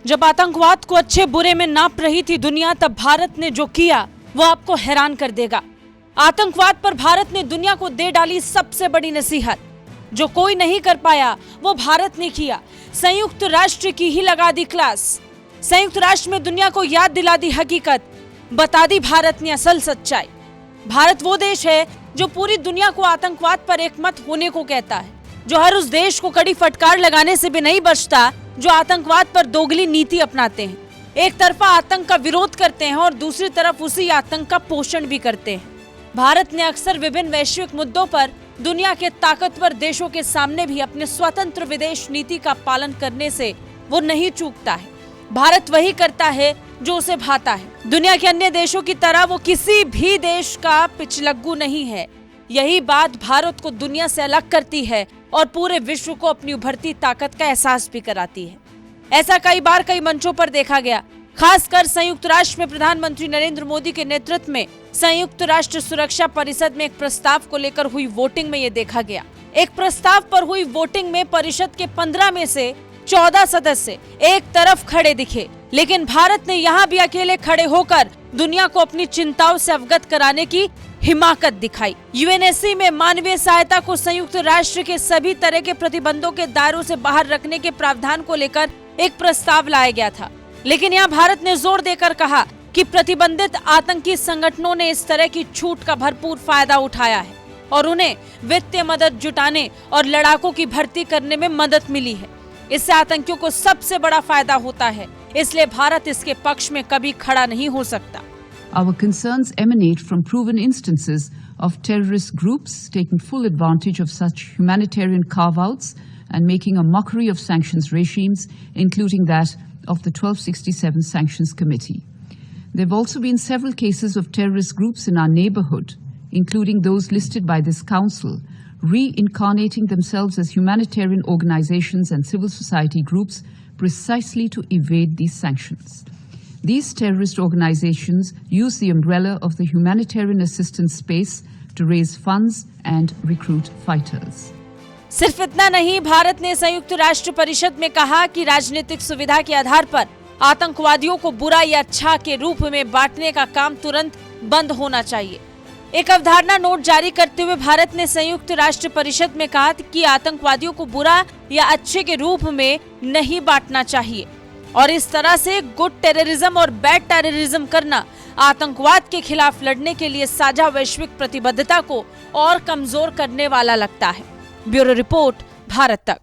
जब आतंकवाद को अच्छे बुरे में नाप रही थी दुनिया, तब भारत ने जो किया वो आपको हैरान कर देगा। आतंकवाद पर भारत ने दुनिया को दे डाली सबसे बड़ी नसीहत। जो कोई नहीं कर पाया वो भारत ने किया। संयुक्त राष्ट्र की ही लगा दी क्लास। संयुक्त राष्ट्र में दुनिया को याद दिला दी हकीकत, बता दी भारत ने असल सच्चाई। भारत वो देश है जो पूरी दुनिया को आतंकवाद पर एकमत होने को कहता है, जो हर उस देश को कड़ी फटकार लगाने से भी नहीं बचता जो आतंकवाद पर दोगली नीति अपनाते हैं। एक तरफा आतंक का विरोध करते हैं और दूसरी तरफ उसी आतंक का पोषण भी करते हैं। भारत ने अक्सर विभिन्न वैश्विक मुद्दों पर दुनिया के ताकतवर देशों के सामने भी अपने स्वतंत्र विदेश नीति का पालन करने से वो नहीं चूकता है। भारत वही करता है जो उसे भाता है। दुनिया के अन्य देशों की तरह वो किसी भी देश का पिछलग्गू नहीं है। यही बात भारत को दुनिया से अलग करती है और पूरे विश्व को अपनी उभरती ताकत का एहसास भी कराती है। ऐसा कई बार कई मंचों पर देखा गया। खासकर संयुक्त राष्ट्र में प्रधानमंत्री नरेंद्र मोदी के नेतृत्व में संयुक्त राष्ट्र सुरक्षा परिषद में एक प्रस्ताव को लेकर हुई वोटिंग में ये देखा गया। एक प्रस्ताव पर हुई वोटिंग में परिषद के 15 में से 14 सदस्य एक तरफ खड़े दिखे, लेकिन भारत ने यहाँ भी अकेले खड़े होकर दुनिया को अपनी चिंताओं से अवगत कराने की हिमाकत दिखाई। यूएनएससी में मानवीय सहायता को संयुक्त राष्ट्र के सभी तरह के प्रतिबंधों के दायरों से बाहर रखने के प्रावधान को लेकर एक प्रस्ताव लाया गया था, लेकिन यहाँ भारत ने जोर देकर कहा कि प्रतिबंधित आतंकी संगठनों ने इस तरह की छूट का भरपूर फायदा उठाया है और उन्हें वित्तीय मदद जुटाने और लड़ाकों की भर्ती करने में मदद मिली है। इससे आतंकियों को सबसे बड़ा फायदा होता है, इसलिए भारत इसके पक्ष में कभी खड़ा नहीं हो सकता। Our concerns emanate from proven instances of terrorist groups taking full advantage of such humanitarian carve-outs and making a mockery of sanctions regimes, including that of the 1267 Sanctions Committee. There have also been several cases of terrorist groups in our neighborhood, including those listed by this Council, reincarnating themselves as humanitarian organizations and civil society groups precisely to evade these sanctions. These terrorist organizations use the umbrella of the humanitarian assistance space to raise funds and recruit fighters. सिर्फ इतना नहीं, भारत ने संयुक्त राष्ट्र परिषद में कहा कि राजनीतिक सुविधा के आधार पर आतंकवादियों को बुरा या अच्छा के रूप में बांटने का काम तुरंत बंद होना चाहिए। एक अवधारणा नोट जारी करते हुए भारत ने संयुक्त राष्ट्र परिषद में कहा कि आतंकवादियों को बुरा या अच्छे के रूप में नहीं बांटना चाहिए और इस तरह से गुड टेररिज्म और बैड टेररिज्म करना आतंकवाद के खिलाफ लड़ने के लिए साझा वैश्विक प्रतिबद्धता को और कमजोर करने वाला लगता है। ब्यूरो रिपोर्ट, भारत तक।